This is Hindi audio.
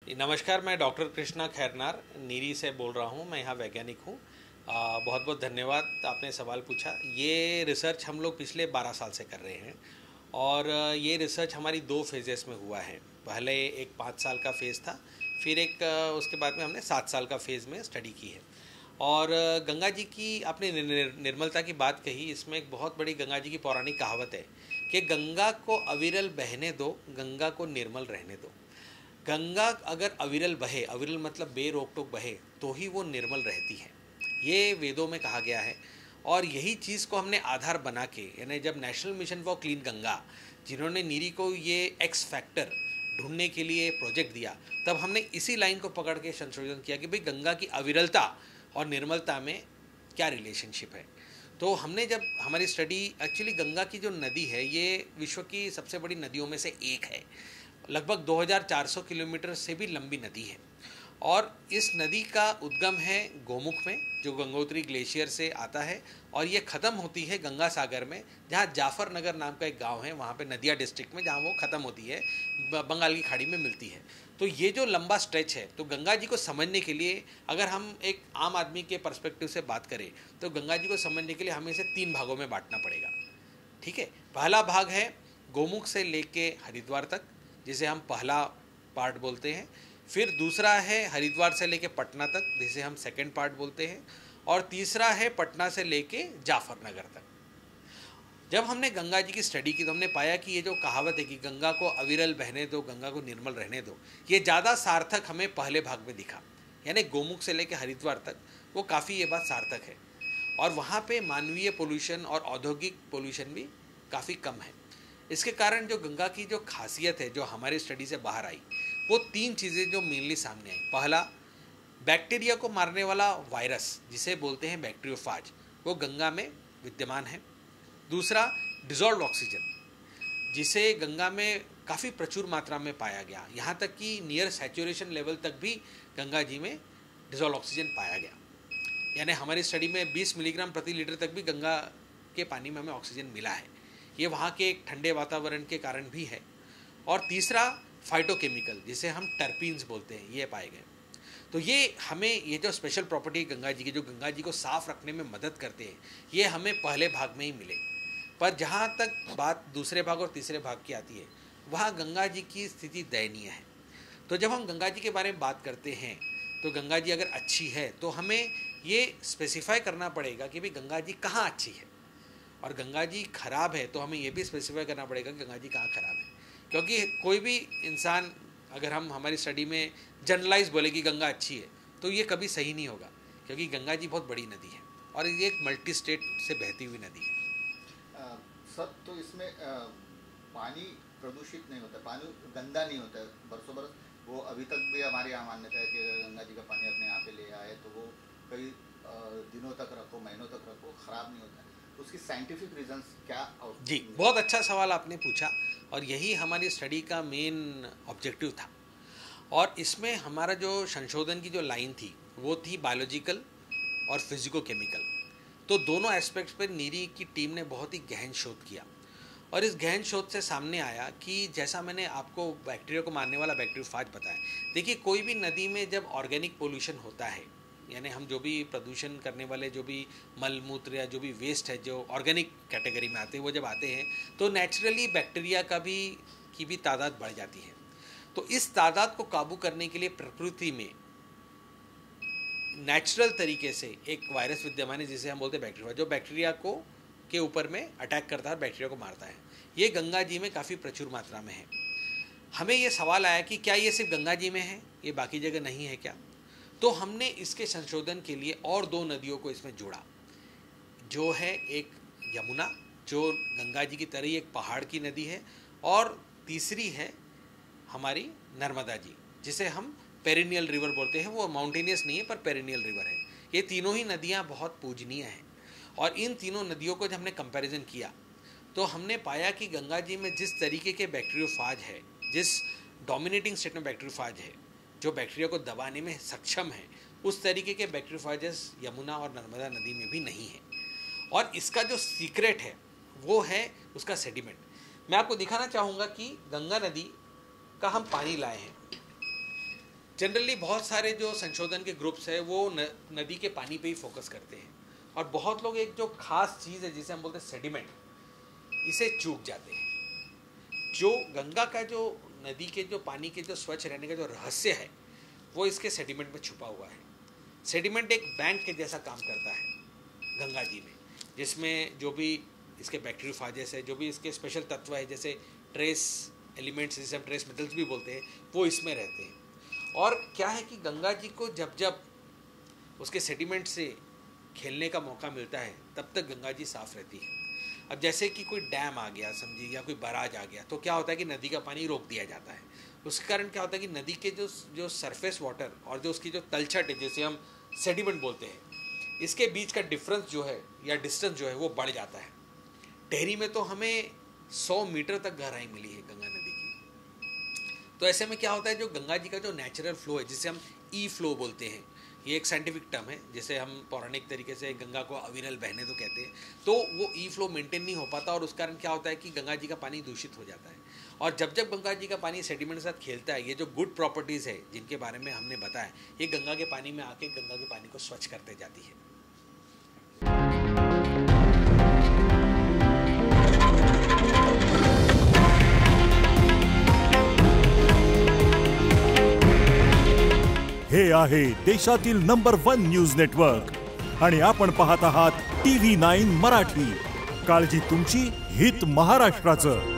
नमस्कार, मैं डॉक्टर कृष्णा खैरनार नीरी से बोल रहा हूँ। मैं यहाँ वैज्ञानिक हूँ। बहुत बहुत धन्यवाद, आपने सवाल पूछा। ये रिसर्च हम लोग पिछले 12 साल से कर रहे हैं और ये रिसर्च हमारी 2 फेजेस में हुआ है। पहले एक 5 साल का फेज़ था, फिर एक उसके बाद में हमने 7 साल का फेज़ में स्टडी की है। और गंगा जी की आपने निर्मलता की बात कही, इसमें एक बहुत बड़ी गंगा जी की पौराणिक कहावत है कि गंगा को अविरल बहने दो, गंगा को निर्मल रहने दो। गंगा अगर अविरल बहे, अविरल मतलब बेरोक टोक बहे, तो ही वो निर्मल रहती है। ये वेदों में कहा गया है और यही चीज़ को हमने आधार बना के, यानी जब national mission for clean Ganga, जिन्होंने नीरी को ये एक्स फैक्टर ढूंढने के लिए प्रोजेक्ट दिया, तब हमने इसी लाइन को पकड़ के संशोधन किया कि भाई गंगा की अविरलता और निर्मलता में क्या रिलेशनशिप है। तो हमने जब हमारी स्टडी, एक्चुअली गंगा की जो नदी है ये विश्व की सबसे बड़ी नदियों में से एक है। लगभग 2400 किलोमीटर से भी लंबी नदी है और इस नदी का उद्गम है गोमुख में, जो गंगोत्री ग्लेशियर से आता है और ये ख़त्म होती है गंगा सागर में, जहाँ जाफर नगर नाम का एक गांव है, वहाँ पे नदिया डिस्ट्रिक्ट में, जहाँ वो ख़त्म होती है, बंगाल की खाड़ी में मिलती है। तो ये जो लंबा स्ट्रेच है, तो गंगा जी को समझने के लिए अगर हम एक आम आदमी के पर्सपेक्टिव से बात करें तो गंगा जी को समझने के लिए हमें इसे 3 भागों में बांटना पड़ेगा। ठीक है, पहला भाग है गोमुख से लेके हरिद्वार तक, जिसे हम पहला पार्ट बोलते हैं। फिर दूसरा है हरिद्वार से लेके पटना तक, जिसे हम सेकंड पार्ट बोलते हैं। और तीसरा है पटना से लेके जाफरनगर तक। जब हमने गंगा जी की स्टडी की तो हमने पाया कि ये जो कहावत है कि गंगा को अविरल बहने दो, गंगा को निर्मल रहने दो, ये ज़्यादा सार्थक हमें पहले भाग में दिखा, यानी गोमुख से लेके हरिद्वार तक। वो काफ़ी ये बात सार्थक है और वहाँ पे मानवीय पोल्यूशन और औद्योगिक पोल्यूशन भी काफ़ी कम है। इसके कारण जो गंगा की जो खासियत है, जो हमारी स्टडी से बाहर आई, वो 3 चीज़ें जो मेनली सामने आई। पहला, बैक्टीरिया को मारने वाला वायरस जिसे बोलते हैं बैक्टीरियोफाज, वो गंगा में विद्यमान है। दूसरा, डिजॉल्व ऑक्सीजन, जिसे गंगा में काफ़ी प्रचुर मात्रा में पाया गया, यहाँ तक कि नियर सैचुरेशन लेवल तक भी गंगा जी में डिजॉल्व ऑक्सीजन पाया गया। यानी हमारी स्टडी में 20 मिलीग्राम प्रति लीटर तक भी गंगा के पानी में हमें ऑक्सीजन मिला है। ये वहाँ के एक ठंडे वातावरण के कारण भी है। और तीसरा, फाइटोकेमिकल, जिसे हम टर्पीन्स बोलते हैं, ये पाए गए। तो ये हमें, ये जो स्पेशल प्रॉपर्टी गंगा जी की, जो गंगा जी को साफ रखने में मदद करते हैं, ये हमें पहले भाग में ही मिले। पर जहाँ तक बात दूसरे भाग और तीसरे भाग की आती है, वहाँ गंगा जी की स्थिति दयनीय है। तो जब हम गंगा जी के बारे में बात करते हैं, तो गंगा जी अगर अच्छी है तो हमें ये स्पेसिफाई करना पड़ेगा कि भाई गंगा जी कहाँ अच्छी है, और गंगा जी खराब है तो हमें ये भी स्पेसिफाई करना पड़ेगा कि गंगा जी कहाँ खराब है। क्योंकि कोई भी इंसान, अगर हम हमारी स्टडी में जनरलाइज बोले कि गंगा अच्छी है, तो ये कभी सही नहीं होगा, क्योंकि गंगा जी बहुत बड़ी नदी है और ये एक मल्टी स्टेट से बहती हुई नदी है। सर, तो इसमें पानी प्रदूषित नहीं होता, पानी गंदा नहीं होता है बरसों बरस। वो अभी तक भी हमारी यहाँ मान्यता है कि गंगा जी का पानी अपने यहाँ पे ले आए तो वो कई दिनों तक रखो, महीनों तक रखो, ख़राब नहीं होता है। तो उसकी साइंटिफिक रीजंस क्या? जी, बहुत अच्छा सवाल आपने पूछा और यही हमारी स्टडी का मेन ऑब्जेक्टिव था। और इसमें हमारा जो संशोधन की जो लाइन थी, वो थी बायोलॉजिकल और फिजिको केमिकल। तो दोनों एस्पेक्ट्स पर नीरी की टीम ने बहुत ही गहन शोध किया और इस गहन शोध से सामने आया कि जैसा मैंने आपको बैक्टीरिया को मारने वाला बैक्टीरियोफाज बताया, देखिए कोई भी नदी में जब ऑर्गेनिक पोल्यूशन होता है, यानी हम जो भी प्रदूषण करने वाले जो भी मल मूत्र या जो भी वेस्ट है जो ऑर्गेनिक कैटेगरी में आते हैं, वो जब आते हैं तो नेचुरली बैक्टीरिया की भी तादाद बढ़ जाती है। तो इस तादाद को काबू करने के लिए प्रकृति में नेचुरल तरीके से एक वायरस विद्यमान है जिसे हम बोलते हैं बैक्टीरिया, जो बैक्टीरिया को के ऊपर में अटैक करता है, बैक्टीरिया को मारता है। ये गंगा जी में काफ़ी प्रचुर मात्रा में है। हमें ये सवाल आया कि क्या ये सिर्फ गंगा जी में है, ये बाकी जगह नहीं है क्या? तो हमने इसके संशोधन के लिए और 2 नदियों को इसमें जोड़ा, जो है एक यमुना, जो गंगा जी की तरह एक पहाड़ की नदी है, और तीसरी है हमारी नर्मदा जी, जिसे हम पेरिनियल रिवर बोलते हैं। वो माउंटेनियस नहीं है पर पेरिनियल रिवर है। ये तीनों ही नदियाँ बहुत पूजनीय हैं और इन तीनों नदियों को जब हमने कंपैरिजन किया तो हमने पाया कि गंगा जी में जिस तरीके के बैक्टीरियोफाज है, जिस डोमिनेटिंग स्टेट में बैक्टीरियोफाज है, जो बैक्टीरिया को दबाने में सक्षम है, उस तरीके के बैक्टीरियोफाजेस यमुना और नर्मदा नदी में भी नहीं है। और इसका जो सीक्रेट है वो है उसका सेडिमेंट। मैं आपको दिखाना चाहूँगा कि गंगा नदी का हम पानी लाए हैं, जनरली बहुत सारे जो संशोधन के ग्रुप्स है वो नदी के पानी पे ही फोकस करते हैं, और बहुत लोग एक जो खास चीज़ है जिसे हम बोलते हैं सेडिमेंट, इसे चूक जाते हैं। जो गंगा का जो नदी के जो पानी के जो स्वच्छ रहने का जो रहस्य है वो इसके सेडिमेंट में छुपा हुआ है। सेडिमेंट एक बैंक के जैसा काम करता है गंगा जी में, जिसमें जो भी इसके बैक्टीरियोफाजेस है, जो भी इसके स्पेशल तत्व है, जैसे ट्रेस एलिमेंट्स जिसे हम ट्रेस मेटल्स भी बोलते हैं, वो इसमें रहते हैं। और क्या है कि गंगा जी को जब जब उसके सेडिमेंट से खेलने का मौका मिलता है तब तक गंगा जी साफ रहती है। अब जैसे कि कोई डैम आ गया समझिए, या कोई बराज आ गया, तो क्या होता है कि नदी का पानी रोक दिया जाता है। उसके कारण क्या होता है कि नदी के जो सरफेस वाटर और जो उसकी जो तलछट है, जिसे हम सेडिमेंट बोलते हैं, इसके बीच का डिफरेंस जो है या डिस्टेंस जो है वो बढ़ जाता है। टेहरी में तो हमें 100 मीटर तक गहराई मिली है गंगा नदी की। तो ऐसे में क्या होता है, जो गंगा जी का जो नेचुरल फ्लो है, जिसे हम ई फ्लो बोलते हैं, ये एक साइंटिफिक टर्म है, जिसे हम पौराणिक तरीके से गंगा को अविरल बहने तो कहते हैं, तो वो ई फ्लो मेंटेन नहीं हो पाता, और उस कारण क्या होता है कि गंगा जी का पानी दूषित हो जाता है। और जब जब गंगा जी का पानी सेडिमेंट के साथ खेलता है, ये जो गुड प्रॉपर्टीज़ है जिनके बारे में हमने बताया, ये गंगा के पानी में आके गंगा के पानी को स्वच्छ करते जाती है। हे आहे देशातील नंबर 1 न्यूज नेटवर्क आणि आपण पाहत आहात TV9 मराठी। काळजी तुमची, हित महाराष्ट्राचं।